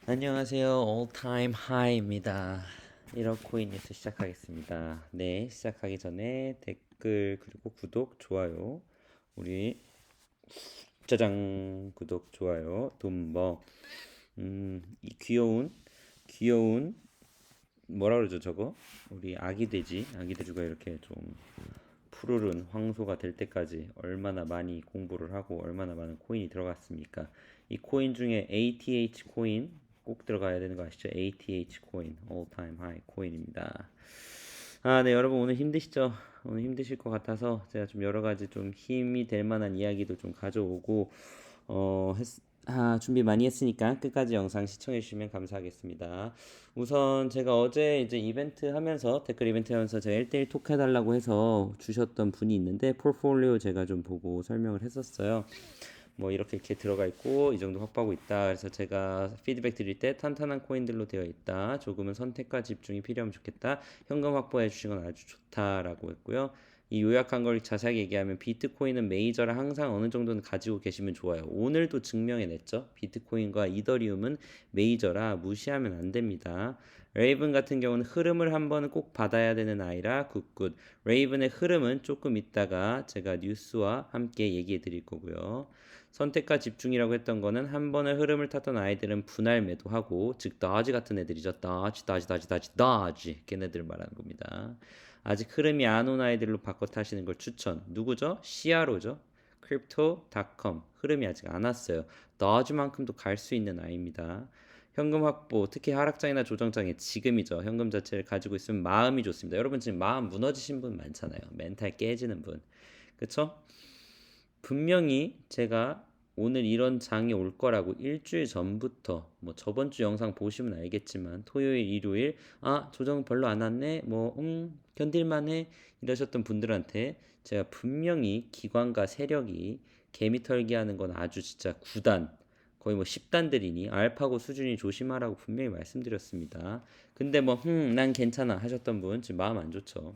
안녕하세요. All Time High입니다. 1억 코인 뉴스 시작하겠습니다. 네, 시작하기 전에 댓글 그리고 구독, 좋아요. 우리 짜장 구독, 좋아요. 돈버. 이 귀여운 뭐라 그러죠 저거? 우리 아기 돼지가 이렇게 좀 푸르른 황소가 될 때까지 얼마나 많이 공부를 하고 얼마나 많은 코인이 들어갔습니까? 이 코인 중에 ATH 코인 꼭 들어가야 되는 거 아시죠? ATH 코인, All Time High 코인입니다. 네, 여러분 오늘 힘드시죠? 오늘 힘드실 것 같아서 제가 좀 여러 가지 좀 힘이 될 만한 이야기도 좀 가져오고 어, 했, 준비 많이 했으니까 끝까지 영상 시청해 주시면 감사하겠습니다. 우선 제가 어제 이제 이벤트 하면서 댓글 이벤트 하면서 제가 1대1 톡 해달라고 해서 주셨던 분이 있는데 포트폴리오 제가 좀 보고 설명을 했었어요. 뭐 이렇게 들어가 있고 이 정도 확보하고 있다. 그래서 제가 피드백 드릴 때 탄탄한 코인들로 되어 있다. 조금은 선택과 집중이 필요하면 좋겠다. 현금 확보해 주시건 아주 좋다라고 했고요. 이 요약한 걸 자세하게 얘기하면 비트코인은 메이저라 항상 어느 정도는 가지고 계시면 좋아요. 오늘도 증명해냈죠. 비트코인과 이더리움은 메이저라 무시하면 안 됩니다. 레이븐 같은 경우는 흐름을 한 번은 꼭 받아야 되는 아이라 굿굿. 레이븐의 흐름은 조금 있다가 제가 뉴스와 함께 얘기해 드릴 거고요. 선택과 집중이라고 했던 거는 한 번의 흐름을 탔던 아이들은 분할 매도하고 즉 다지 같은 애들이죠. 다지 걔네들 말하는 겁니다. 아직 흐름이 안 온 아이들로 바꿔 타시는 걸 추천. 누구죠? 시아로죠. crypto.com 흐름이 아직 안 왔어요. 다지만큼도 갈 수 있는 아이입니다. 현금 확보, 특히 하락장이나 조정장에 지금이죠. 현금 자체를 가지고 있으면 마음이 좋습니다. 여러분 지금 마음 무너지신 분 많잖아요. 멘탈 깨지는 분. 그쵸? 분명히 제가 오늘 이런 장이 올 거라고 일주일 전부터 뭐 저번 주 영상 보시면 알겠지만 토요일, 일요일 조정 별로 안 왔네 뭐 견딜만해 이러셨던 분들한테 제가 분명히 기관과 세력이 개미털기 하는 건 아주 진짜 9단 거의 뭐 10단들이니 알파고 수준이 조심하라고 분명히 말씀드렸습니다. 근데 뭐 난 괜찮아 하셨던 분 지금 마음 안 좋죠.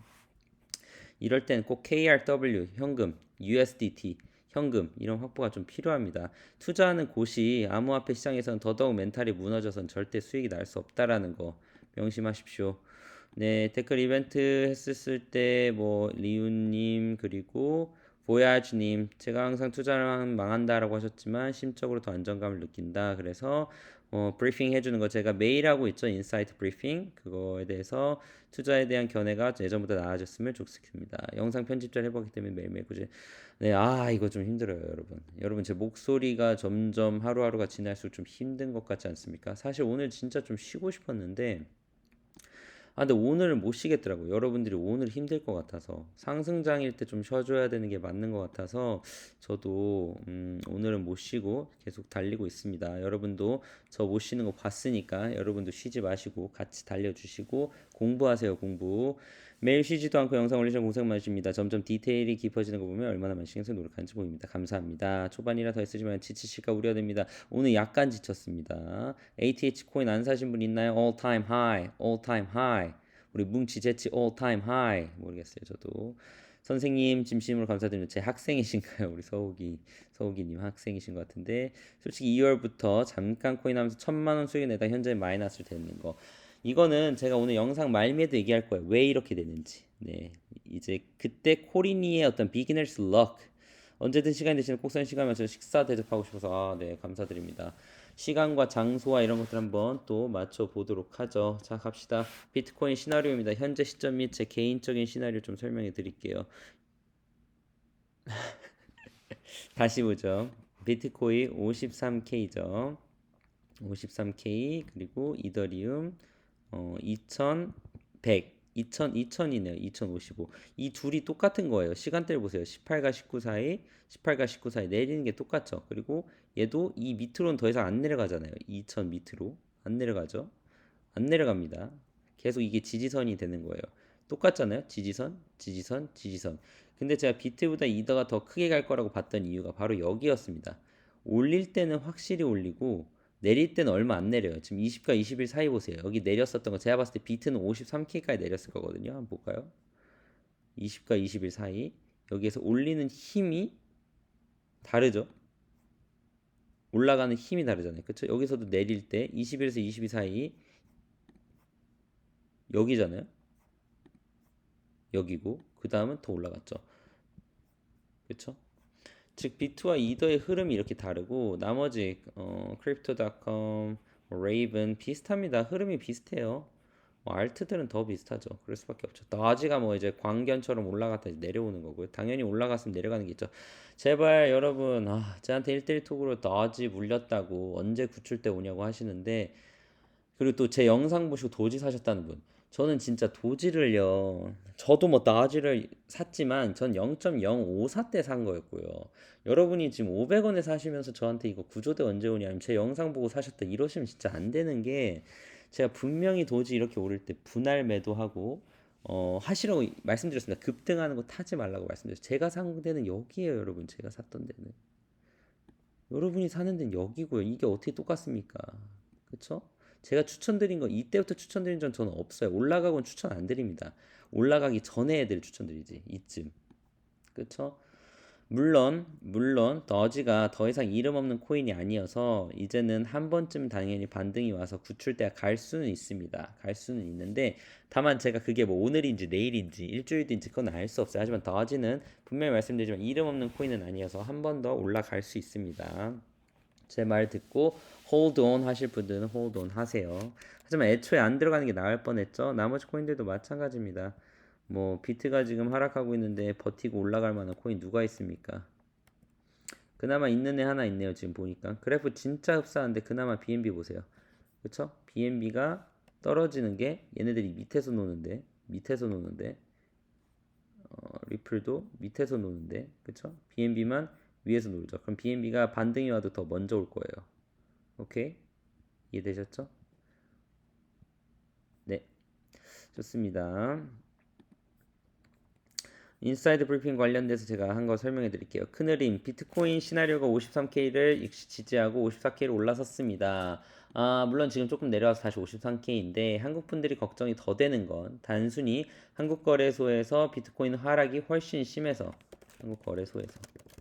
이럴 땐 꼭 KRW, 현금, USDT, 현금 이런 확보가 좀 필요합니다. 투자하는 곳이 암호화폐 시장에서는 더더욱 멘탈이 무너져선 절대 수익이 날 수 없다라는 거 명심하십시오. 네, 댓글 이벤트 했었을 때 뭐 리우님 그리고 보야주님 제가 항상 투자를 하면 망한다라고 하셨지만 심적으로 더 안정감을 느낀다. 그래서 브리핑 해주는 거 제가 매일 하고 있죠. 인사이트 브리핑 그거에 대해서 투자에 대한 견해가 예전보다 나아졌으면 좋겠습니다. 영상 편집자를 해보기 때문에 매일매일 꾸준히 네, 이거 좀 힘들어요, 여러분. 여러분 제 목소리가 점점 하루하루가 지날수록 좀 힘든 것 같지 않습니까? 사실 오늘 진짜 좀 쉬고 싶었는데 근데 오늘은 못 쉬겠더라고요. 여러분들이 오늘 힘들 것 같아서 상승장일 때 좀 쉬어줘야 되는 게 맞는 것 같아서 저도 오늘은 못 쉬고 계속 달리고 있습니다. 여러분도 저 못 쉬는 거 봤으니까 여러분도 쉬지 마시고 같이 달려주시고 공부하세요, 공부. 매일 쉬지도 않고 영상 올리셔서 고생 많으십니다. 점점 디테일이 깊어지는 거 보면 얼마나 많이 신경 써서 노력하는지 보입니다. 감사합니다. 초반이라 더 했으지만 지치실까 우려됩니다. 오늘 약간 지쳤습니다. ATH 코인 안 사신 분 있나요? All time high, all time high. 우리 뭉치 재치 all time high. 모르겠어요, 저도. 선생님 진심으로 감사드립니다. 제 학생이신가요? 우리 서욱이님 학생이신 것 같은데 솔직히 2월부터 잠깐 코인 하면서 1,000만 원 수익 내다 현재 마이너스로 되는 거. 이거는 제가 오늘 영상 말미에도 얘기할 거예요. 왜 이렇게 되는지. 네, 이제 그때 코리니의 어떤 비기너스 럭 언제든 시간 되시면 꼭 시간면서 식사 대접하고 싶어서 네 감사드립니다. 시간과 장소와 이런 것들 한번 또 맞춰 보도록 하죠. 자 갑시다. 비트코인 시나리오입니다. 현재 시점 및 제 개인적인 시나리오 좀 설명해 드릴게요. 다시 보죠. 비트코인 53K죠. 53K 그리고 이더리움 2100 2000이네요. 2055. 이 둘이 똑같은 거예요. 시간대를 보세요. 18과 19 사이, 18과 19 사이 내리는 게 똑같죠. 그리고 얘도 이 밑으로는 더 이상 안 내려가잖아요. 2000 밑으로 안 내려가죠. 안 내려갑니다. 계속 이게 지지선이 되는 거예요. 똑같잖아요. 지지선, 지지선, 지지선. 근데 제가 비트보다 이더가 더 크게 갈 거라고 봤던 이유가 바로 여기였습니다. 올릴 때는 확실히 올리고 내릴 때는 얼마 안 내려요. 지금 20과 21 사이 보세요. 여기 내렸었던 거 제가 봤을 때 비트는 53K까지 내렸을 거거든요. 한번 볼까요? 20과 21 사이 여기에서 올리는 힘이 다르죠. 올라가는 힘이 다르잖아요. 그쵸? 여기서도 내릴 때 21에서 22 사이 여기잖아요. 여기고 그 다음은 더 올라갔죠. 그쵸? 즉 비트와 이더의 흐름이 이렇게 다르고 나머지 crypto.com, 레이븐 비슷합니다. 흐름이 비슷해요. 알트들은 더 비슷하죠. 그럴 수밖에 없죠. 나지가 뭐 이제 광견처럼 올라갔다 이제 내려오는 거고요. 당연히 올라갔으면 내려가는 게 있죠. 제발 여러분, 저한테 1대1 톡으로 나지 물렸다고 언제 구출대 오냐고 하시는데 그리고 또 제 영상 보시고 도지 사셨다는 분. 저는 진짜 도지를요. 저도 뭐 나지를 샀지만 전 0.054 때 산 거였고요. 여러분이 지금 500원에 사시면서 저한테 이거 구조대 언제 오냐, 아니면 제 영상 보고 사셨다 이러시면 진짜 안 되는 게 제가 분명히 도지 이렇게 오를 때 분할 매도하고 하시라고 말씀드렸습니다. 급등하는 거 타지 말라고 말씀드렸어요. 제가 산 데는 여기에요, 여러분. 제가 샀던 데는. 여러분이 사는 데는 여기고요. 이게 어떻게 똑같습니까? 그쵸? 제가 추천드린 거 이때부터 추천드린 전 저는 없어요. 올라가고는 추천 안 드립니다. 올라가기 전에 애들 추천드리지. 이쯤. 그쵸? 물론 더지가 더 이상 이름 없는 코인이 아니어서 이제는 한 번쯤 당연히 반등이 와서 구출대가 갈 수는 있습니다. 갈 수는 있는데 다만 제가 그게 뭐 오늘인지 내일인지 일주일인지 그건 알 수 없어요. 하지만 더지는 분명히 말씀드리지만 이름 없는 코인은 아니어서 한 번 더 올라갈 수 있습니다. 제 말 듣고 hold on 하실 분들은 hold on 하세요. 하지만 애초에 안 들어가는 게 나을 뻔했죠. 나머지 코인들도 마찬가지입니다. 뭐 비트가 지금 하락하고 있는데 버티고 올라갈 만한 코인 누가 있습니까? 그나마 있는 애 하나 있네요. 지금 보니까 그래프 진짜 흡사한데 그나마 BNB 보세요. 그쵸? BNB가 떨어지는 게 얘네들이 밑에서 노는데 리플도 밑에서 노는데 그쵸? BNB만 위에서 놀죠. 그럼 BNB가 반등이 와도 더 먼저 올 거예요. 오케이? 이해되셨죠? 네, 좋습니다. 인사이드 브리핑 관련돼서 제가 한 거 설명해 드릴게요. 큰흐림, 비트코인 시나리오가 53K를 역시 지지하고 54K로 올라섰습니다. 물론 지금 조금 내려와서 다시 53K인데 한국 분들이 걱정이 더 되는 건 단순히 한국 거래소에서 비트코인 하락이 훨씬 심해서 한국 거래소에서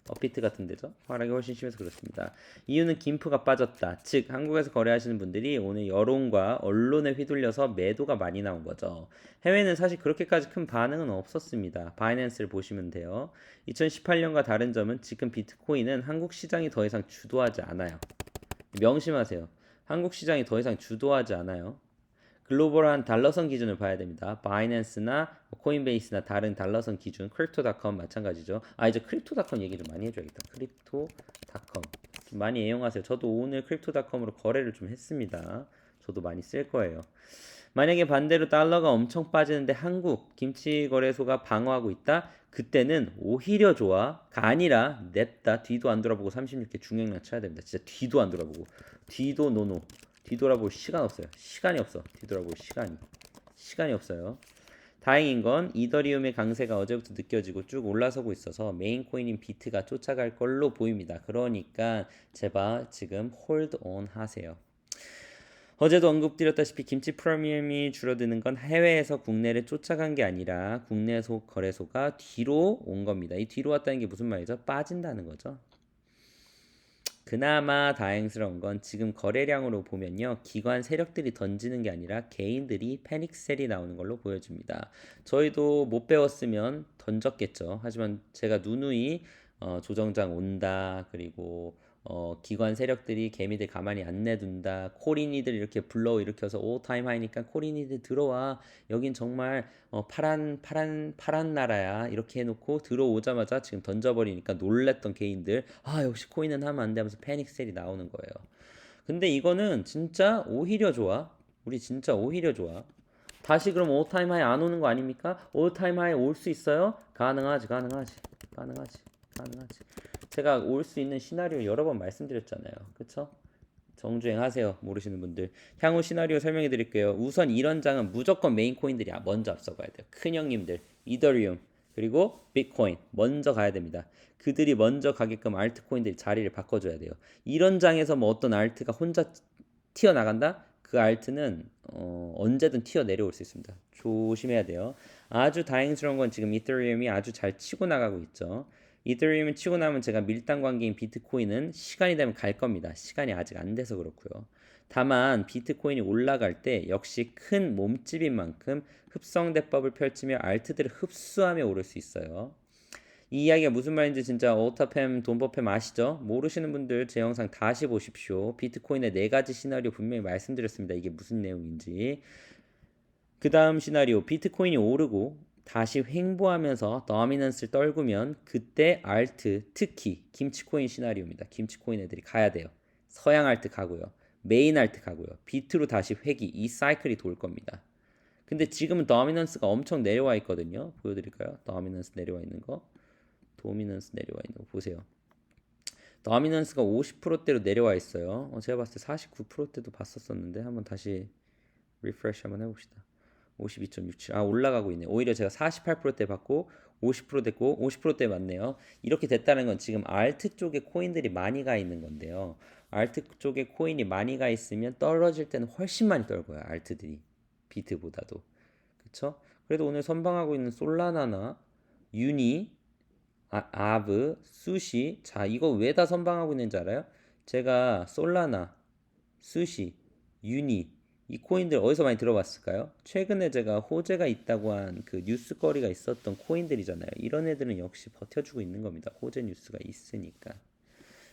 업비트 같은 데죠. 하락이 훨씬 심해서 그렇습니다. 이유는 김프가 빠졌다. 즉 한국에서 거래하시는 분들이 오늘 여론과 언론에 휘둘려서 매도가 많이 나온 거죠. 해외는 사실 그렇게까지 큰 반응은 없었습니다. 바이낸스를 보시면 돼요. 2018년과 다른 점은 지금 비트코인은 한국 시장이 더 이상 주도하지 않아요. 명심하세요. 한국 시장이 더 이상 주도하지 않아요. 글로벌한 달러선 기준을 봐야 됩니다. 바이낸스나 코인베이스나 다른 달러선 기준, 크립토닷컴 마찬가지죠. 이제 크립토닷컴 얘기 좀 많이 해줘야겠다. 크립토닷컴 좀 많이 애용하세요. 저도 오늘 크립토닷컴으로 거래를 좀 했습니다. 저도 많이 쓸 거예요. 만약에 반대로 달러가 엄청 빠지는데 한국 김치 거래소가 방어하고 있다? 그때는 오히려 좋아가 아니라 냅다 뒤도 안 돌아보고 36개 중형량 쳐야 됩니다. 진짜 뒤도 안 돌아보고 뒤도 노노 뒤돌아볼 시간 없어요. 시간이 없어. 뒤돌아볼 시간이 없어요. 다행인 건 이더리움의 강세가 어제부터 느껴지고 쭉 올라서고 있어서 메인 코인인 비트가 쫓아갈 걸로 보입니다. 그러니까 제발 지금 홀드 온 하세요. 어제도 언급드렸다시피 김치 프리미엄이 줄어드는 건 해외에서 국내를 쫓아간 게 아니라 국내 거래소가 뒤로 온 겁니다. 이 뒤로 왔다는 게 무슨 말이죠? 빠진다는 거죠. 그나마 다행스러운 건 지금 거래량으로 보면요. 기관 세력들이 던지는 게 아니라 개인들이 패닉셀이 나오는 걸로 보여집니다. 저희도 못 배웠으면 던졌겠죠. 하지만 제가 누누이 조정장 온다. 그리고 기관 세력들이 개미들 가만히 안 내둔다. 코린이들 이렇게 불러 일으켜서 타임 하이니까 코린이들 들어와. 여긴 정말 파란 나라야. 이렇게 해놓고 들어오자마자 지금 던져버리니까 놀랬던 개인들 역시 코인은 하면 안 돼 하면서 패닉셀이 나오는 거예요. 근데 이거는 진짜 오히려 좋아. 우리 진짜 오히려 좋아. 다시 그럼 올타임 하이 안 오는 거 아닙니까? 올타임 하이 올 수 있어요? 가능하지. 제가 올 수 있는 시나리오 여러 번 말씀드렸잖아요. 그쵸? 정주행 하세요. 모르시는 분들. 향후 시나리오 설명해 드릴게요. 우선 이런 장은 무조건 메인 코인들이 먼저 앞서가야 돼요. 큰 형님들, 이더리움, 그리고 비트코인 먼저 가야 됩니다. 그들이 먼저 가게끔 알트코인들이 자리를 바꿔줘야 돼요. 이런 장에서 뭐 어떤 알트가 혼자 튀어나간다? 그 알트는 언제든 튀어 내려올 수 있습니다. 조심해야 돼요. 아주 다행스러운 건 지금 이더리움이 아주 잘 치고 나가고 있죠. 이더리움은 치고 나면 제가 밀당 관계인 비트코인은 시간이 되면 갈 겁니다. 시간이 아직 안 돼서 그렇고요. 다만 비트코인이 올라갈 때 역시 큰 몸집인 만큼 흡성대법을 펼치며 알트들을 흡수하며 오를 수 있어요. 이 이야기가 무슨 말인지 진짜 오타팸, 돈버팸 아시죠? 모르시는 분들 제 영상 다시 보십시오. 비트코인의 4가지 시나리오 분명히 말씀드렸습니다. 이게 무슨 내용인지. 그 다음 시나리오, 비트코인이 오르고 다시 횡보하면서 더미넌스를 떨구면 그때 알트, 특히 김치코인 시나리오입니다. 김치코인 애들이 가야 돼요. 서양 알트 가고요. 메인 알트 가고요. 비트로 다시 회귀, 이 사이클이 돌 겁니다. 근데 지금은 더미넌스가 엄청 내려와 있거든요. 보여드릴까요? 더미넌스 내려와 있는 거. 도미넌스 내려와 있는 거 보세요. 더미넌스가 50%대로 내려와 있어요. 제가 봤을 때 49%대도 봤었었는데 한번 다시 리프레시 한번 해봅시다. 52.67. 올라가고 있네. 오히려 제가 48%대 받고 50% 됐고 50%대 맞네요. 이렇게 됐다는 건 지금 알트 쪽에 코인들이 많이 가 있는 건데요. 알트 쪽에 코인이 많이 가 있으면 떨어질 때는 훨씬 많이 떨고요. 알트들이 비트보다도. 그쵸? 그래도 오늘 선방하고 있는 솔라나나 유니 아브, 수시. 자, 이거 왜 다 선방하고 있는지 알아요? 제가 솔라나, 수시, 유니 이 코인들 어디서 많이 들어봤을까요? 최근에 제가 호재가 있다고 한 그 뉴스거리가 있었던 코인들이잖아요. 이런 애들은 역시 버텨주고 있는 겁니다. 호재 뉴스가 있으니까.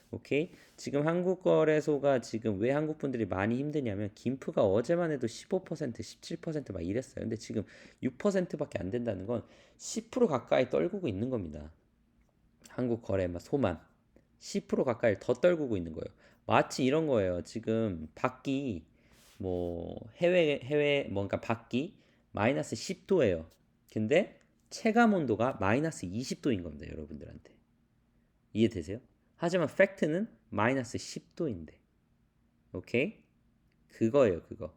오케이? 지금 한국 거래소가 지금 왜 한국 분들이 많이 힘드냐면 김프가 어제만 해도 15%, 17%막 이랬어요. 근데 지금 6%밖에 안 된다는 건 10% 가까이 떨구고 있는 겁니다. 한국 거래 막 소만 10% 가까이 더 떨구고 있는 거예요. 마치 이런 거예요. 지금 밖이 뭐 해외 뭔가 밖이 마이너스 10도예요. 근데 체감 온도가 마이너스 20도인 겁니다. 여러분들한테. 이해되세요? 하지만 팩트는 마이너스 10도인데. 오케이? 그거예요, 그거.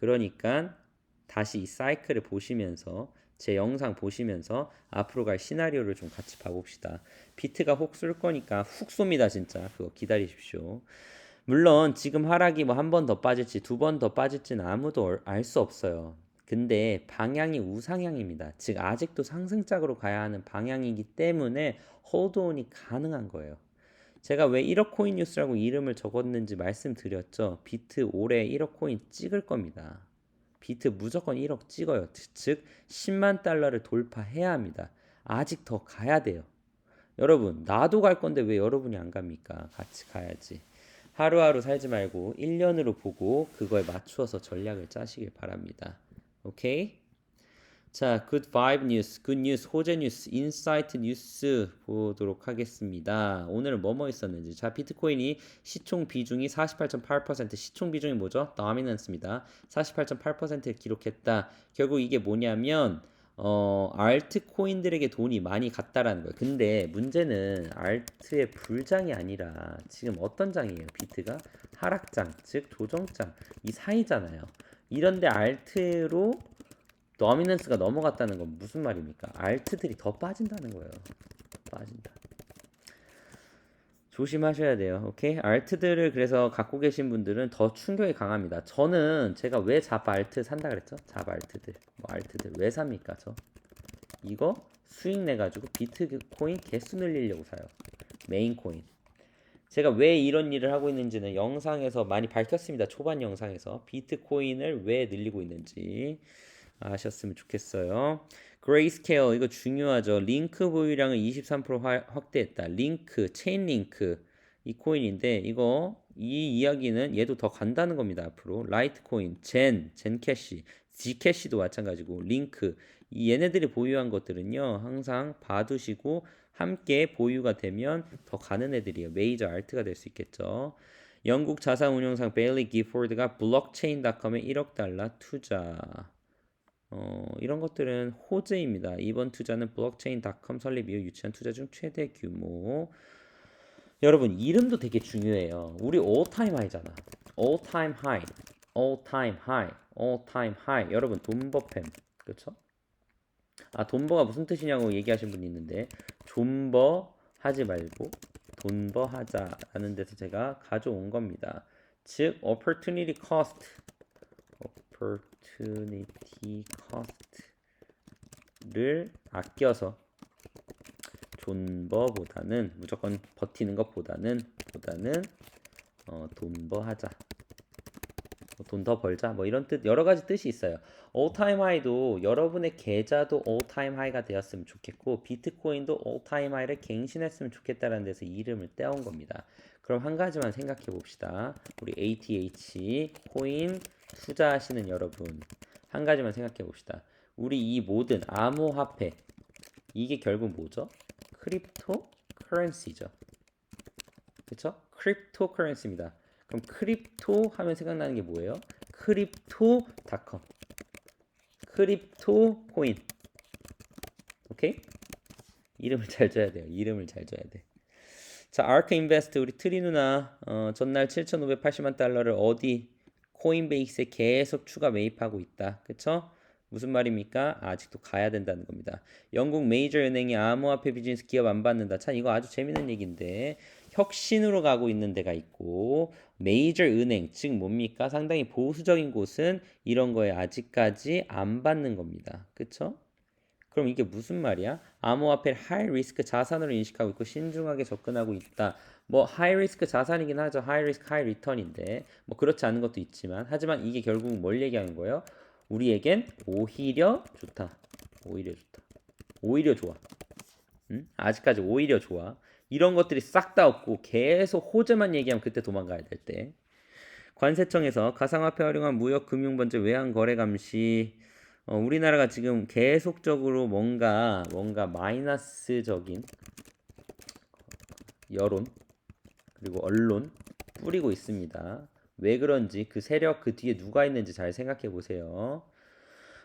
그러니까 다시 이 사이클을 보시면서 제 영상 보시면서 앞으로 갈 시나리오를 좀 같이 봐봅시다. 비트가 혹 쏠 거니까 훅 쏩니다, 진짜. 그거 기다리십시오. 물론 지금 하락이 뭐 한 번 더 빠질지 두 번 더 빠질지는 아무도 알 수 없어요. 근데 방향이 우상향입니다. 즉 아직도 상승장으로 가야 하는 방향이기 때문에 홀드온이 가능한 거예요. 제가 왜 1억 코인 뉴스라고 이름을 적었는지 말씀드렸죠. 비트 올해 1억 코인 찍을 겁니다. 비트 무조건 1억 찍어요. 즉 10만 달러를 돌파해야 합니다. 아직 더 가야 돼요. 여러분, 나도 갈 건데 왜 여러분이 안 갑니까? 같이 가야지. 하루하루 살지 말고 1년으로 보고 그거에 맞추어서 전략을 짜시길 바랍니다. 오케이? 자, good vibe 뉴스, good 뉴스, 호재 뉴스, 인사이트 뉴스 보도록 하겠습니다. 오늘은 뭐뭐 있었는지. 자, 비트코인이 시총 비중이 48.8%, 시총 비중이 뭐죠? dominance입니다. 48.8%를 기록했다. 결국 이게 뭐냐면 알트 코인들에게 돈이 많이 갔다라는 거예요. 근데 문제는 알트의 불장이 아니라 지금 어떤 장이에요? 비트가 하락장, 즉 조정장 이 사이잖아요. 이런데 알트로 더미넌스가 넘어갔다는 건 무슨 말입니까? 알트들이 더 빠진다는 거예요. 빠진다. 조심하셔야 돼요. 오케이? 알트들을 그래서 갖고 계신 분들은 더 충격이 강합니다. 저는 제가 왜 잡 알트 산다 그랬죠? 잡 알트들. 뭐 알트들 왜 삽니까? 저 이거 수익 내 가지고 비트코인 개수 늘리려고 사요. 메인 코인. 제가 왜 이런 일을 하고 있는지는 영상에서 많이 밝혔습니다. 초반 영상에서 비트코인을 왜 늘리고 있는지 아셨으면 좋겠어요. 그레이스케일 이거 중요하죠. 링크 보유량을 23% 확대했다. 링크, 체인 링크 이 코인인데 이 이야기는 얘도 더 간다는 겁니다. 앞으로 라이트코인, 젠캐시, 지캐시도 마찬가지고 링크 얘네들이 보유한 것들은요 항상 봐두시고 함께 보유가 되면 더 가는 애들이에요. 메이저 알트가 될 수 있겠죠. 영국 자산운용상 베일리 기포드가 블록체인.com에 1억 달러 투자. 이런 것들은 호재입니다. 이번 투자는 블록체인.com 설립 이후 유치한 투자 중 최대 규모. 여러분 이름도 되게 중요해요. 우리 all time high잖아. all time high, all time high, all time high. 여러분 돈버팸 그렇죠? 돈버가 무슨 뜻이냐고 얘기하신 분이 있는데 존버 하지 말고 돈버 하자라는 데서 제가 가져온 겁니다. 즉 opportunity cost opportunity cost를 아껴서 존버보다는 무조건 버티는 것보다는 돈버하자. 돈 더 벌자. 뭐 이런 뜻 여러 가지 뜻이 있어요. all time high도 여러분의 계좌도 all time high가 되었으면 좋겠고 비트코인도 all time high를 갱신했으면 좋겠다라는 데서 이름을 떼온 겁니다. 그럼 한 가지만 생각해 봅시다. 우리 ATH 코인 투자하시는 여러분 한 가지만 생각해 봅시다. 우리 이 모든 암호화폐 이게 결국 뭐죠? 크립토 커런시죠. 그쵸? 크립토 커런시입니다. 그럼 크립토 하면 생각나는 게 뭐예요? 크립토닷컴 크립토 코인. 오케이? 이름을 잘 줘야 돼요. 이름을 잘 줘야 돼. 자, 아크 인베스트 우리 트리 누나 전날 7,580만 달러를 어디 코인베이스에 계속 추가 매입하고 있다. 그쵸? 무슨 말입니까? 아직도 가야 된다는 겁니다. 영국 메이저 은행이 암호화폐 비즈니스 기업 안 받는다. 참 이거 아주 재밌는 얘기인데 혁신으로 가고 있는 데가 있고 메이저 은행 즉 뭡니까? 상당히 보수적인 곳은 이런 거에 아직까지 안 받는 겁니다. 그쵸? 그럼 이게 무슨 말이야? 암호화폐를 하이 리스크 자산으로 인식하고 있고 신중하게 접근하고 있다. 뭐 하이 리스크 자산이긴 하죠. 하이 리스크 하이 리턴인데 뭐 그렇지 않은 것도 있지만 하지만 이게 결국 뭘 얘기하는 거예요? 우리에겐 오히려 좋다. 오히려 좋다. 오히려 좋아. 응? 아직까지 오히려 좋아. 이런 것들이 싹 다 없고 계속 호재만 얘기하면 그때 도망가야 될 때. 관세청에서 가상화폐 활용한 무역 금융 번제 외환 거래 감시 우리나라가 지금 계속적으로 뭔가 마이너스적인 여론 그리고 언론 뿌리고 있습니다. 왜 그런지 그 세력 그 뒤에 누가 있는지 잘 생각해 보세요.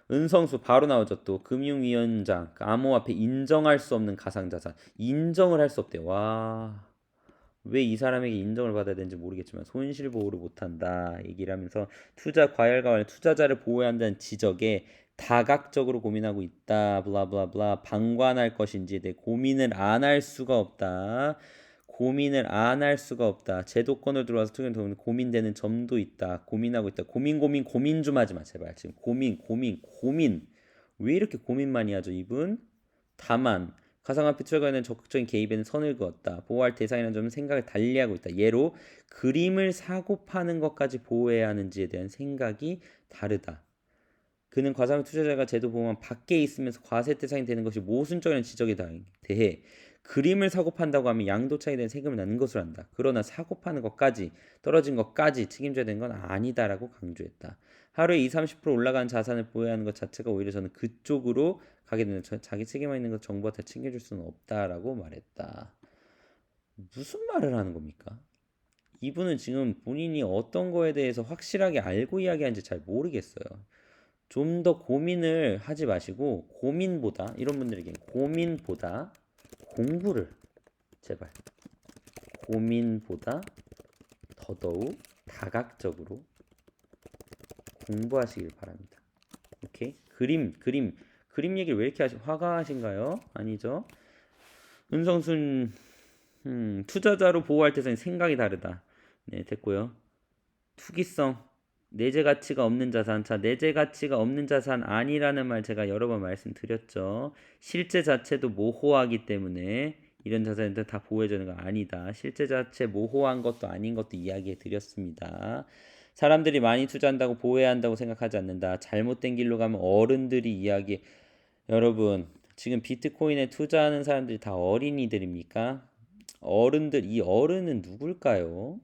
은성수 바로 나오죠. 또 금융위원장 암호화폐 인정할 수 없는 가상자산 인정을 할 수 없대요. 와, 왜 이 사람에게 인정을 받아야 되는지 모르겠지만 손실보호를 못한다 얘기를 하면서 투자 과열과 관련 투자자를 보호해야 한다는 지적에 다각적으로 고민하고 있다. 블라블라블라 방관할 것인지에 대해 고민을 안 할 수가 없다. 고민을 안 할 수가 없다. 제도권을 들어와서 투기를 도면 고민되는 점도 있다. 고민하고 있다. 고민 좀 하지 마 제발. 지금 고민 왜 이렇게 고민 많이 하죠 이분? 다만 가상화폐 투자 관련 적극적인 개입에는 선을 그었다. 보호할 대상이라는 점은 생각을 달리하고 있다. 예로 그림을 사고 파는 것까지 보호해야 하는지에 대한 생각이 다르다. 그는 과상화 투자자가 제도 보호만 밖에 있으면서 과세 대상이 되는 것이 모순적인 지적에 대해 그림을 사고 판다고 하면 양도차익에 대한 세금을 내는 것으로 한다. 그러나 사고 파는 것까지 떨어진 것까지 책임져야 되는 건 아니다라고 강조했다. 하루에 20, 30% 올라가는 자산을 보호해야 하는 것 자체가 오히려 저는 그쪽으로 가게 되는 자기 책임만 있는 것 정부가 다 챙겨줄 수는 없다라고 말했다. 무슨 말을 하는 겁니까? 이분은 지금 본인이 어떤 거에 대해서 확실하게 알고 이야기하는지 잘 모르겠어요. 좀 더 고민을 하지 마시고 고민보다 이런 분들에게 고민보다 공부를 제발 고민보다 더더욱 다각적으로 공부하시길 바랍니다. 오케이? 그림 얘기를 왜 이렇게 화가 하신가요? 아니죠? 은성순 투자자로 보호할 대상이 생각이 다르다. 네, 됐고요. 투기성 내재 가치가 없는 자산. 자, 내재 가치가 없는 자산 아니라는 말 제가 여러 번 말씀드렸죠. 실제 자체도 모호하기 때문에 이런 자산들 다 보호해주는 거 아니다. 실제 자체 모호한 것도 아닌 것도 이야기해 드렸습니다. 사람들이 많이 투자한다고 보호해야 한다고 생각하지 않는다. 잘못된 길로 가면 어른들이 이야기. 여러분, 지금 비트코인에 투자하는 사람들이 다 어린이들입니까? 어른들, 이 어른은 누굴까요?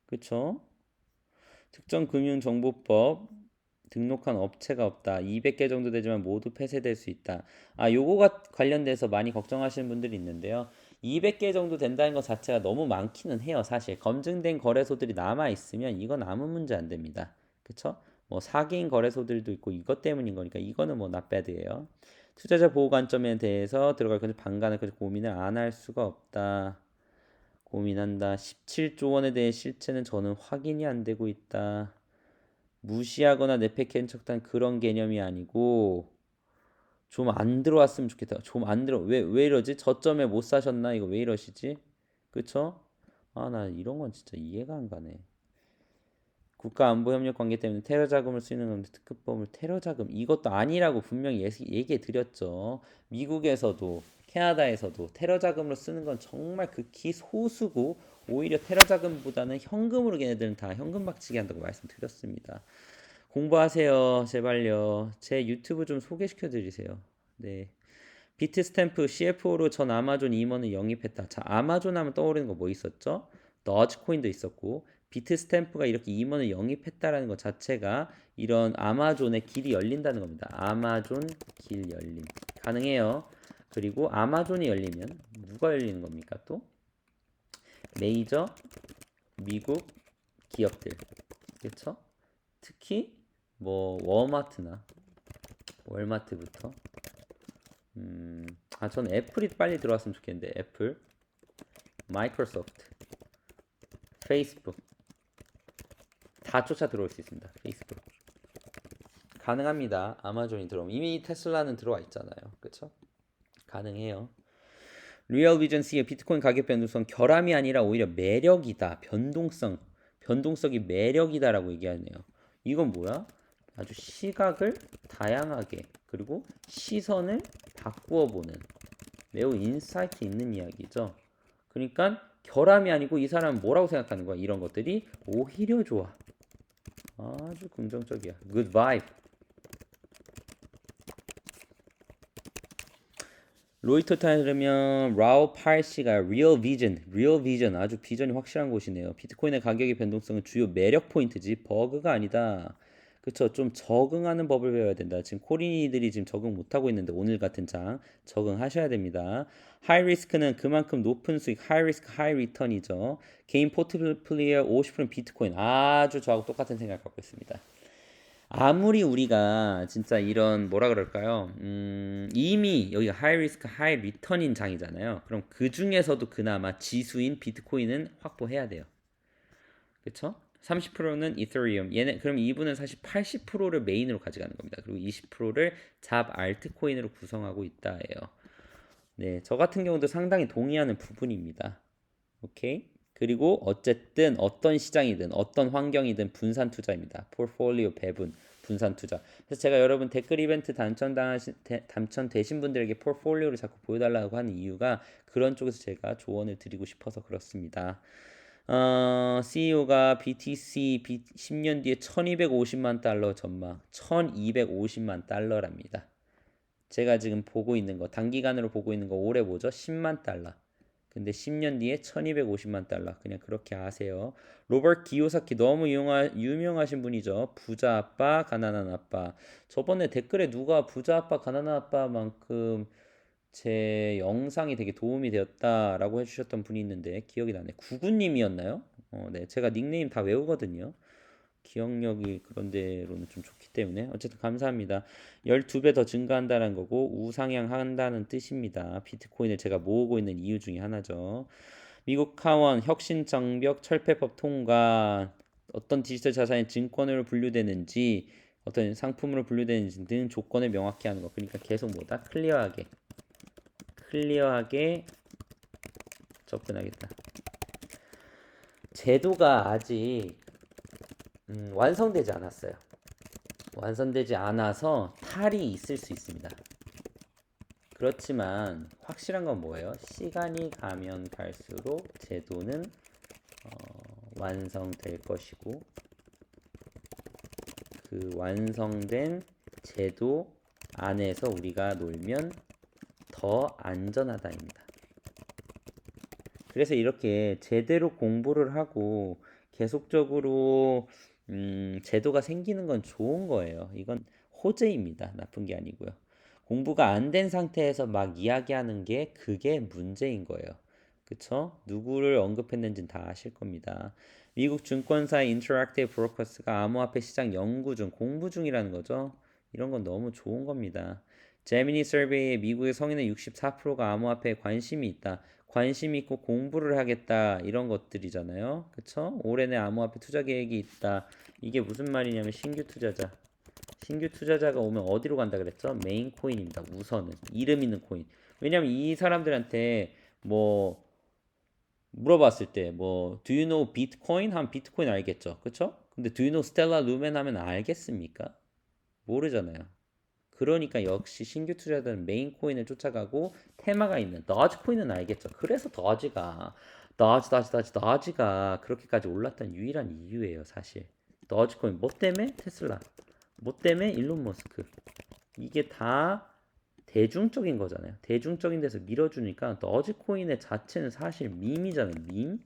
그쵸? 특정금융정보법 등록한 업체가 없다. 200개 정도 되지만 모두 폐쇄될 수 있다. 아, 요거가 관련돼서 많이 걱정하시는 분들이 있는데요. 200개 정도 된다는 것 자체가 너무 많기는 해요. 사실 검증된 거래소들이 남아 있으면 이건 아무 문제 안 됩니다. 그쵸? 뭐 사기인 거래소들도 있고 이것 때문인 거니까 이거는 뭐 나빼드예요. 투자자 보호 관점에 대해서 들어갈 건지 방관할 건지 고민을 안 할 수가 없다. 고민한다. 17조 원에 대해 실체는 저는 확인이 안 되고 있다. 무시하거나 내팽개친 척한 그런 개념이 아니고 좀 안 들어왔으면 좋겠다. 좀 안 들어. 왜 이러지? 저점에 못 사셨나? 이거 왜 이러시지? 그쵸? 아, 나 이런 건 진짜 이해가 안 가네. 국가안보협력 관계 때문에 테러 자금을 쓰는 건데 특급범을 테러 자금 이것도 아니라고 분명히 얘기해 드렸죠. 미국에서도 캐나다에서도 테러 자금으로 쓰는 건 정말 극히 소수고 오히려 테러 자금보다는 현금으로 걔네들은 다 현금 박치기 한다고 말씀드렸습니다. 공부하세요. 제발요. 제 유튜브 좀 소개시켜 드리세요. 네. 비트 스탬프 CFO로 전 아마존 임원을 영입했다. 자, 아마존 하면 떠오르는 거 뭐 있었죠? 너즈코인도 있었고 비트 스탬프가 이렇게 임원을 영입했다라는 것 자체가 이런 아마존의 길이 열린다는 겁니다. 아마존 길 열림. 가능해요. 그리고 아마존이 열리면 누가 열리는 겁니까? 또 메이저 미국 기업들. 그렇죠? 특히 뭐 워마트나 월마트부터 전 애플이 빨리 들어왔으면 좋겠는데 애플, 마이크로소프트, 페이스북 다 쫓아 들어올 수 있습니다. 페이스북 가능합니다. 아마존이 들어오면 이미 테슬라는 들어와 있잖아요. 그렇죠? 가능해요. 리얼 비전 C의 비트코인 가격 변동성 결함이 아니라 오히려 매력이다. 변동성이 매력이다라고 얘기하네요. 이건 뭐야? 아주 시각을 다양하게 그리고 시선을 바꾸어 보는 매우 인사이트 있는 이야기죠. 그러니까 결함이 아니고 이 사람은 뭐라고 생각하는 거야? 이런 것들이 오히려 좋아. 아주 긍정적이야. Good vibe. 로이터 따르면 라오 팔씨가 Real Vision 아주 비전이 확실한 곳이네요. 비트코인의 가격의 변동성은 주요 매력 포인트지 버그가 아니다. 그쵸? 좀 적응하는 법을 배워야 된다. 지금 코린이들이 지금 적응 못하고 있는데 오늘 같은 장 적응하셔야 됩니다. 하이 리스크는 그만큼 높은 수익, 하이 리스크, 하이 리턴이죠. 개인 포트폴리오 50% 비트코인 아주 저하고 똑같은 생각 갖고 있습니다. 아무리 우리가 진짜 이런 뭐라 그럴까요? 이미 여기가 하이 리스크 하이 리턴인 장이잖아요. 그럼 그 중에서도 그나마 지수인 비트코인은 확보해야 돼요. 그쵸? 30%는 이더리움. 그럼 이분은 사실 80%를 메인으로 가져가는 겁니다. 그리고 20%를 잡 알트코인으로 구성하고 있다예요. 네, 저 같은 경우도 상당히 동의하는 부분입니다. 오케이? 그리고 어쨌든 어떤 시장이든 어떤 환경이든 분산 투자입니다. 포트폴리오 배분, 분산 투자. 그래서 제가 여러분 댓글 이벤트 당첨되신 분들에게 포트폴리오를 자꾸 보여달라고 하는 이유가 그런 쪽에서 제가 조언을 드리고 싶어서 그렇습니다. CEO가 BTC 10년 뒤에 1250만 달러 전망, 1250만 달러랍니다. 제가 지금 보고 있는 거, 단기간으로 보고 있는 거 올해 뭐죠? 10만 달러. 근데 10년 뒤에 1250만 달러. 그냥 그렇게 아세요. 로버트 기요사키 너무 유명하신 분이죠. 부자 아빠, 가난한 아빠. 저번에 댓글에 누가 부자 아빠, 가난한 아빠만큼 제 영상이 되게 도움이 되었다라고 해주셨던 분이 있는데 기억이 나네. 구구님이었나요? 네, 제가 닉네임 다 외우거든요. 기억력이 그런 데로는 좀 좋기 때문에 어쨌든 감사합니다. 12배 더 증가한다는 거고 우상향한다는 뜻입니다. 비트코인을 제가 모으고 있는 이유 중에 하나죠. 미국 하원 혁신 장벽 철폐법 통과 어떤 디지털 자산이 증권으로 분류되는지 어떤 상품으로 분류되는지 등 조건을 명확히 하는 거. 그러니까 계속 뭐다? 클리어하게 접근하겠다. 제도가 아직 완성되지 않았어요. 완성되지 않아서 탈이 있을 수 있습니다. 그렇지만 확실한 건 뭐예요? 시간이 가면 갈수록 제도는 완성될 것이고 그 완성된 제도 안에서 우리가 놀면 더 안전하다입니다. 그래서 이렇게 제대로 공부를 하고 계속적으로 제도가 생기는 건 좋은 거예요. 이건 호재입니다. 나쁜 게 아니고요. 공부가 안 된 상태에서 막 이야기하는 게 그게 문제인 거예요. 그쵸? 누구를 언급했는지는 다 아실 겁니다. 미국 증권사 인터랙티브 브로커스가 암호화폐 시장 연구 중, 공부 중이라는 거죠. 이런 건 너무 좋은 겁니다. 제미니 서베이에 미국의 성인의 64%가 암호화폐에 관심이 있다. 관심 있고 공부를 하겠다 이런 것들이잖아요. 그쵸? 올해 내 암호화폐 투자 계획이 있다. 이게 무슨 말이냐면 신규 투자자가 오면 어디로 간다 그랬죠? 메인 코인입니다. 우선은 이름 있는 코인. 왜냐면 이 사람들한테 뭐 물어봤을 때 뭐 Do you know Bitcoin? 하면 비트코인 알겠죠. 그쵸? 근데 Do you know Stellar Lumen 하면 알겠습니까? 모르잖아요. 그러니까 역시 신규 투자자들은 메인 코인을 쫓아가고 테마가 있는 더지 코인은 알겠죠. 그래서 더지가 그렇게까지 올랐던 유일한 이유예요, 사실. 더지 코인 뭐 때문에? 테슬라. 뭐 때문에? 일론 머스크. 이게 다 대중적인 거잖아요. 대중적인 데서 밀어주니까 더지 코인의 자체는 사실 밈이잖아요. 밈?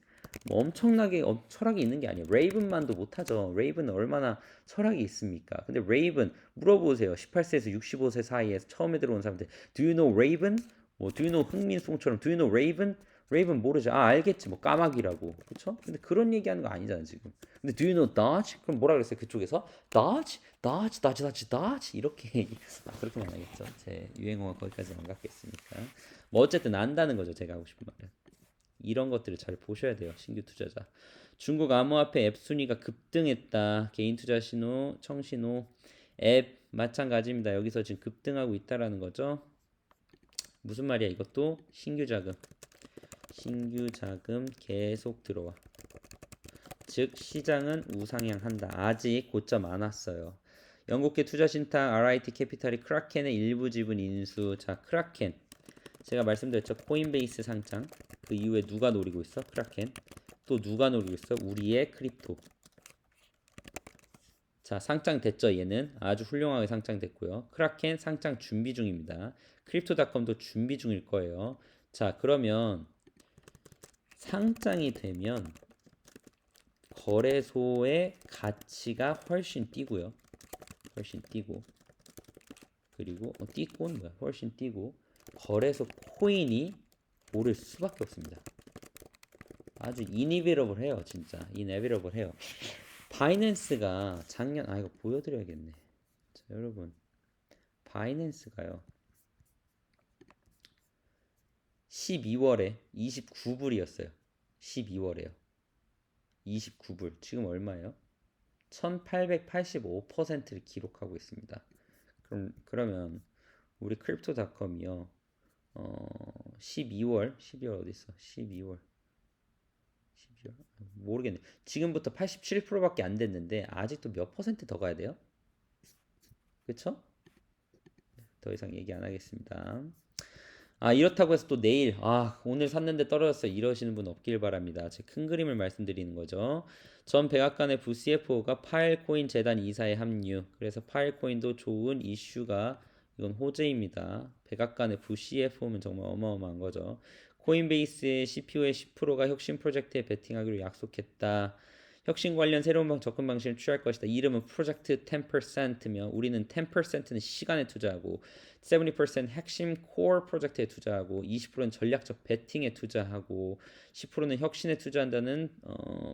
뭐 엄청나게 철학이 있는 게 아니에요. 레이븐만도 못하죠. 레이븐은 얼마나 철학이 있습니까? 근데 레이븐 물어보세요. 18세에서 65세 사이에 처음에 들어온 사람들 Do you know 레이븐? 뭐 Do you know 흥민송처럼 Do you know 레이븐? 레이븐 모르죠. 아 알겠지. 뭐 까마귀라고. 그쵸? 근데 그런 얘기하는 거 아니잖아요 지금. 근데 Do you know Dodge? 그럼 뭐라 그랬어요 그쪽에서? Dodge 이렇게 그렇게는 안 하겠죠. 제 유행어가 거기까지 안 갔겠으니까. 뭐 어쨌든 안다는 거죠. 제가 하고 싶은 말은. 이런 것들을 잘 보셔야 돼요. 신규 투자자. 중국 암호화폐 앱 순위가 급등했다. 개인 투자 신호, 청신호, 앱 마찬가지입니다. 여기서 지금 급등하고 있다라는 거죠. 무슨 말이야 이것도? 신규 자금 계속 들어와. 즉 시장은 우상향한다. 아직 고점 안 왔어요. 영국계 투자신탁 RIT 캐피탈이 크라켄의 일부 지분 인수. 자, 크라켄. 제가 말씀드렸죠. 코인베이스 상장. 그 이후에 누가 노리고 있어? 크라켄. 또 누가 노리고 있어? 우리의 크립토. 자, 상장됐죠. 얘는 아주 훌륭하게 상장됐고요. 크라켄 상장 준비 중입니다. 크립토닷컴도 준비 중일 거예요. 자, 그러면 상장이 되면 거래소의 가치가 훨씬 뛰고요. 훨씬 뛰고. 그리고 뛰고는 뭐야? 훨씬 뛰고 거래소 코인이 오를 수밖에 없습니다. 아주 이니비러블 해요, 진짜. 이네비러블 해요. 바이낸스가 작년 이거 보여드려야겠네. 자, 여러분, 바이낸스가요. 12월에 29불이었어요. 12월에요. 29불. 지금 얼마예요? 1885%를 기록하고 있습니다. 그러면 우리 크립토닷컴이요. 12월 어디 있어? 12월 모르겠네. 지금부터 87%밖에 안 됐는데 아직도 몇 퍼센트 더 가야 돼요? 그쵸? 더 이상 얘기 안 하겠습니다. 이렇다고 해서 또 내일 오늘 샀는데 떨어졌어 이러시는 분 없길 바랍니다. 제 큰 그림을 말씀드리는 거죠. 전 백악관의 부 CFO가 파일코인 재단 이사에 합류. 그래서 파일코인도 좋은 이슈가 이건 호재입니다. 백악관의 부 CFO면 정말 어마어마한 거죠. 코인베이스의 CPO의 10%가 혁신 프로젝트에 베팅하기로 약속했다. 혁신 관련 새로운 접근 방식을 취할 것이다. 이름은 프로젝트 10%며 우리는 10%는 시간에 투자하고 70% 핵심 코어 프로젝트에 투자하고 20%는 전략적 베팅에 투자하고 10%는 혁신에 투자한다는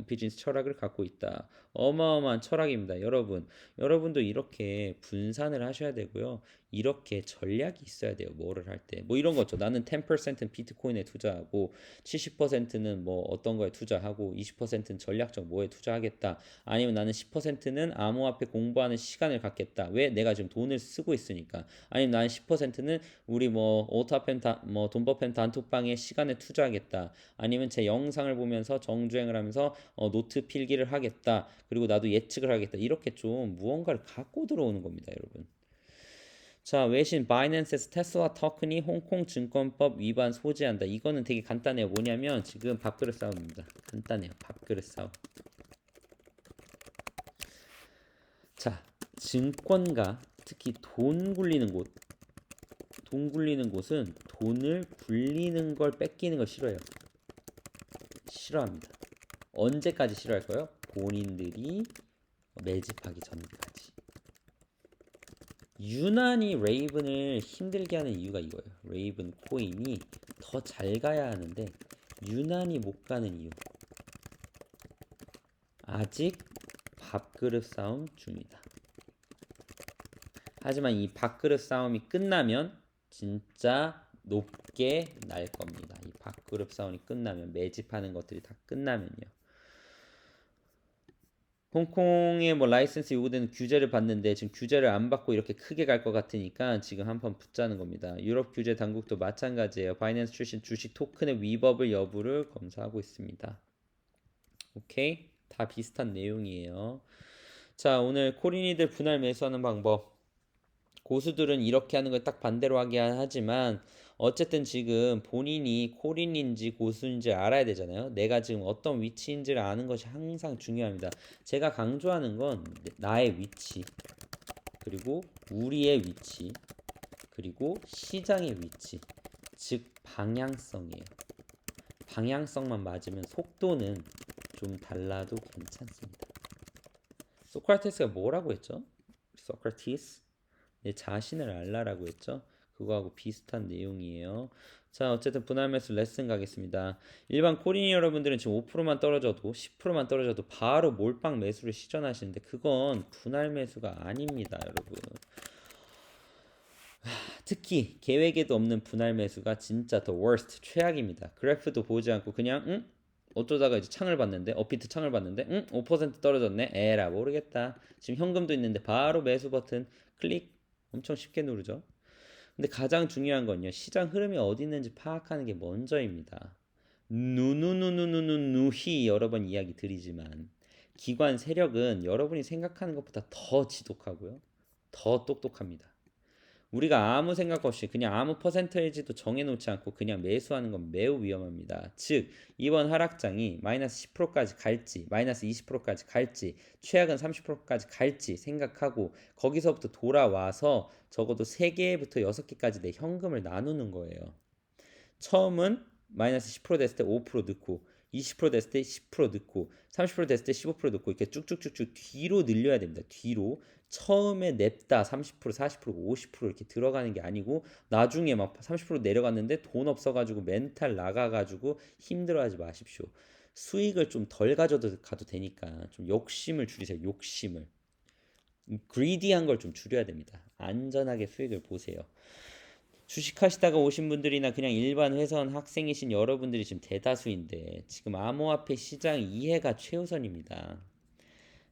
비즈니스 철학을 갖고 있다. 어마어마한 철학입니다. 여러분도 이렇게 분산을 하셔야 되고요. 이렇게 전략이 있어야 돼요. 뭐를 할 때. 뭐 이런 거죠. 나는 10%는 비트코인에 투자하고 70%는 뭐 어떤 거에 투자하고 20%는 전략적 뭐에 투자하겠다. 아니면 나는 10%는 암호화폐 공부하는 시간을 갖겠다. 왜? 내가 지금 돈을 쓰고 있으니까. 아니면 나는 10%는 우리 뭐 오타펜 뭐 돈버펜 단톡방에 시간을 투자하겠다. 아니면 제 영상을 보면서 정주행을 하면서 노트 필기를 하겠다. 그리고 나도 예측을 하겠다. 이렇게 좀 무언가를 갖고 들어오는 겁니다, 여러분. 자, 외신 바이낸스에서 테슬라 토큰이 홍콩 증권법 위반 소지한다. 이거는 되게 간단해요. 뭐냐면 지금 밥그릇 싸움입니다. 간단해요. 밥그릇 싸움. 자, 증권가 특히 돈 굴리는 곳은 돈을 굴리는 걸 뺏기는 걸 싫어해요. 싫어합니다. 언제까지 싫어할 거예요? 본인들이 매집하기 전까지. 유난히 레이븐을 힘들게 하는 이유가 이거예요. 레이븐 코인이 더 잘 가야 하는데 유난히 못 가는 이유. 아직 밥그릇 싸움 중이다. 하지만 이 밥그릇 싸움이 끝나면 진짜 높게 날 겁니다. 이 밥그릇 싸움이 끝나면 매집하는 것들이 다 끝나면요. 홍콩에 뭐 라이센스 요구되는 규제를 받는데 지금 규제를 안 받고 이렇게 크게 갈 것 같으니까 지금 한판 붙자는 겁니다. 유럽 규제 당국도 마찬가지예요. 바이낸스 출신 주식 토큰의 위법 여부를 검사하고 있습니다. 오케이? 다 비슷한 내용이에요. 자, 오늘 코린이들 분할 매수하는 방법. 고수들은 이렇게 하는 걸 딱 반대로 하게 하지만 어쨌든 지금 본인이 콜인인지 고수인지 알아야 되잖아요. 내가 지금 어떤 위치인지를 아는 것이 항상 중요합니다. 제가 강조하는 건 나의 위치, 그리고 우리의 위치, 그리고 시장의 위치, 즉 방향성이에요. 방향성만 맞으면 속도는 좀 달라도 괜찮습니다. 소크라테스가 뭐라고 했죠? 소크라티스 내 자신을 알라라고 했죠. 그거하고 비슷한 내용이에요. 자, 어쨌든 분할 매수 레슨 가겠습니다. 일반 코린 여러분들은 지금 5%만 떨어져도 10%만 떨어져도 바로 몰빵 매수를 시전하시는데 그건 분할 매수가 아닙니다, 여러분. 특히 계획에도 없는 분할 매수가 진짜 더 worst, 최악입니다. 그래프도 보지 않고 그냥 어쩌다가 이제 창을 봤는데 업비트 창을 봤는데 5% 떨어졌네. 에라 모르겠다. 지금 현금도 있는데 바로 매수 버튼 클릭 엄청 쉽게 누르죠. 근데 가장 중요한 건요. 시장 흐름이 어디 있는지 파악하는 게 먼저입니다. 누히 여러 번 이야기 드리지만 기관 세력은 여러분이 생각하는 것보다 더 지독하고요. 더 똑똑합니다. 우리가 아무 생각 없이 그냥 아무 퍼센테이지도 정해놓지 않고 그냥 매수하는 건 매우 위험합니다. 즉 이번 하락장이 마이너스 10%까지 갈지 마이너스 20%까지 갈지 최악은 30%까지 갈지 생각하고 거기서부터 돌아와서 적어도 3개부터 6개까지 내 현금을 나누는 거예요. 처음은 마이너스 10% 됐을 때 5% 넣고 20% 됐을 때 10% 넣고 30% 됐을 때 15% 넣고 이렇게 쭉쭉쭉쭉 뒤로 늘려야 됩니다. 뒤로 처음에 냅다 30% 40% 50% 이렇게 들어가는 게 아니고 나중에 막 30% 내려갔는데 돈 없어가지고 멘탈 나가가지고 힘들어하지 마십시오. 수익을 좀 덜 가져도 가도 되니까 좀 욕심을 줄이세요. 욕심을 그리디한 걸 좀 줄여야 됩니다. 안전하게 수익을 보세요. 주식하시다가 오신 분들이나 그냥 일반 회사원 학생이신 여러분들이 지금 대다수인데 지금 암호화폐 시장 이해가 최우선입니다.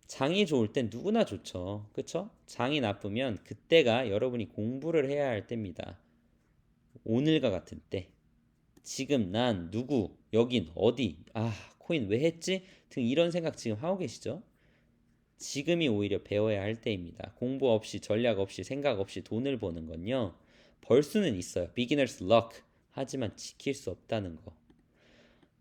장이 좋을 땐 누구나 좋죠. 그쵸? 장이 나쁘면 그때가 여러분이 공부를 해야 할 때입니다. 오늘과 같은 때. 지금 난 누구, 여긴 어디, 코인 왜 했지? 등 이런 생각 지금 하고 계시죠? 지금이 오히려 배워야 할 때입니다. 공부 없이 전략 없이 생각 없이 돈을 버는 건요. 벌 수는 있어요. beginner's luck. 하지만 지킬 수 없다는 거.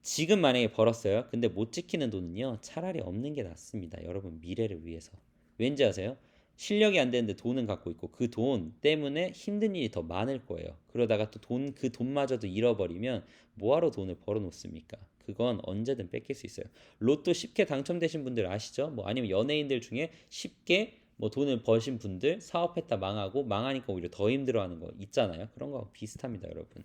지금 만약에 벌었어요. 근데 못 지키는 돈은요. 차라리 없는 게 낫습니다. 여러분 미래를 위해서. 왠지 아세요? 실력이 안 되는데 돈은 갖고 있고 그 돈 때문에 힘든 일이 더 많을 거예요. 그러다가 또 그 돈마저도 잃어버리면 뭐하러 돈을 벌어 놓습니까? 그건 언제든 뺏길 수 있어요. 로또 쉽게 당첨되신 분들 아시죠? 뭐 아니면 연예인들 중에 쉽게 뭐 돈을 버신 분들 사업했다 망하고 망하니까 오히려 더 힘들어하는 거 있잖아요. 그런 거 비슷합니다, 여러분.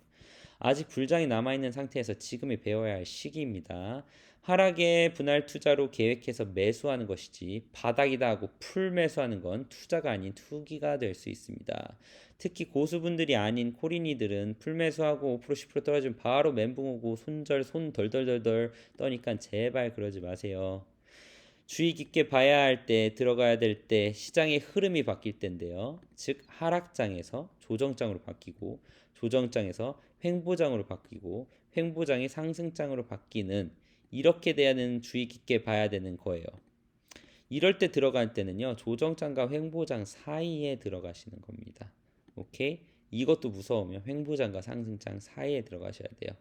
아직 불장이 남아있는 상태에서 지금이 배워야 할 시기입니다. 하락의 분할 투자로 계획해서 매수하는 것이지 바닥이다 하고 풀 매수하는 건 투자가 아닌 투기가 될 수 있습니다. 특히 고수분들이 아닌 코린이들은 풀 매수하고 5% 10% 떨어지면 바로 멘붕 오고 손 덜덜덜덜 떠니까 제발 그러지 마세요. 주의 깊게 봐야 할 때, 들어가야 될 때 시장의 흐름이 바뀔 때인데요. 즉 하락장에서 조정장으로 바뀌고 조정장에서 횡보장으로 바뀌고 횡보장이 상승장으로 바뀌는 이렇게 대하는 주의 깊게 봐야 되는 거예요. 이럴 때 들어갈 때는요. 조정장과 횡보장 사이에 들어가시는 겁니다. 오케이? 이것도 무서우면 횡보장과 상승장 사이에 들어가셔야 돼요.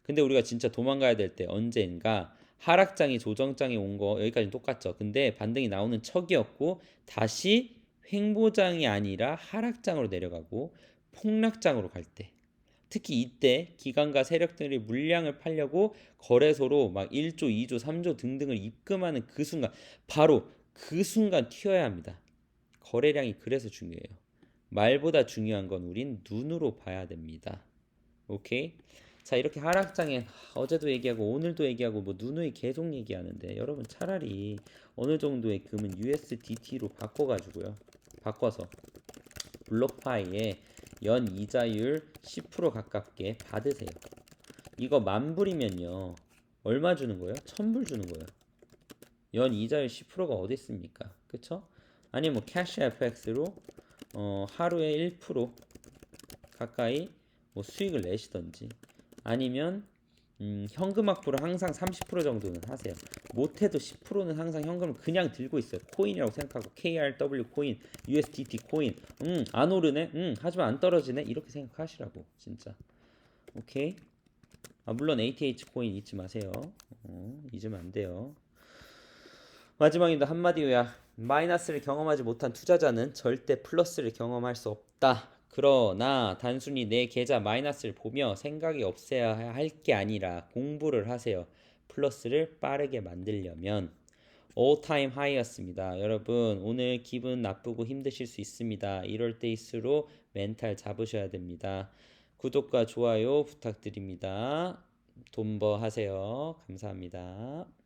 근데 우리가 진짜 도망가야 될 때 언젠가 하락장이 조정장이 온 거 여기까지는 똑같죠. 근데 반등이 나오는 척이었고 다시 횡보장이 아니라 하락장으로 내려가고 폭락장으로 갈 때 특히 이때 기관과 세력들이 물량을 팔려고 거래소로 막 1조, 2조, 3조 등등을 입금하는 그 순간 바로 그 순간 튀어야 합니다. 거래량이 그래서 중요해요. 말보다 중요한 건 우린 눈으로 봐야 됩니다. 오케이? 자 이렇게 하락장에 어제도 얘기하고 오늘도 얘기하고 뭐 누누이 계속 얘기하는데 여러분 차라리 어느 정도의 금은 USDT로 바꿔가지고요. 바꿔서 블록파이에 연 이자율 10% 가깝게 받으세요. 이거 10,000불이면요. 얼마 주는 거예요? 1,000불 주는 거예요. 연 이자율 10%가 어디 있습니까? 그쵸? 아니면 뭐 캐시 FX로 하루에 1% 가까이 뭐 수익을 내시던지 아니면 현금 확보를 항상 30% 정도는 하세요. 못해도 10%는 항상 현금을 그냥 들고 있어요. 코인이라고 생각하고 KRW 코인, USDT 코인, 안 오르네, 하지만 안 떨어지네 이렇게 생각하시라고 진짜. 오케이. 물론 ATH 코인 잊지 마세요. 잊으면 안 돼요. 마지막입니다. 한마디 요약. 마이너스를 경험하지 못한 투자자는 절대 플러스를 경험할 수 없다. 그러나 단순히 내 계좌 마이너스를 보며 생각이 없어야 할 게 아니라 공부를 하세요. 플러스를 빠르게 만들려면. all time high였습니다. 여러분 오늘 기분 나쁘고 힘드실 수 있습니다. 이럴 때일수록 멘탈 잡으셔야 됩니다. 구독과 좋아요 부탁드립니다. 돈버 하세요. 감사합니다.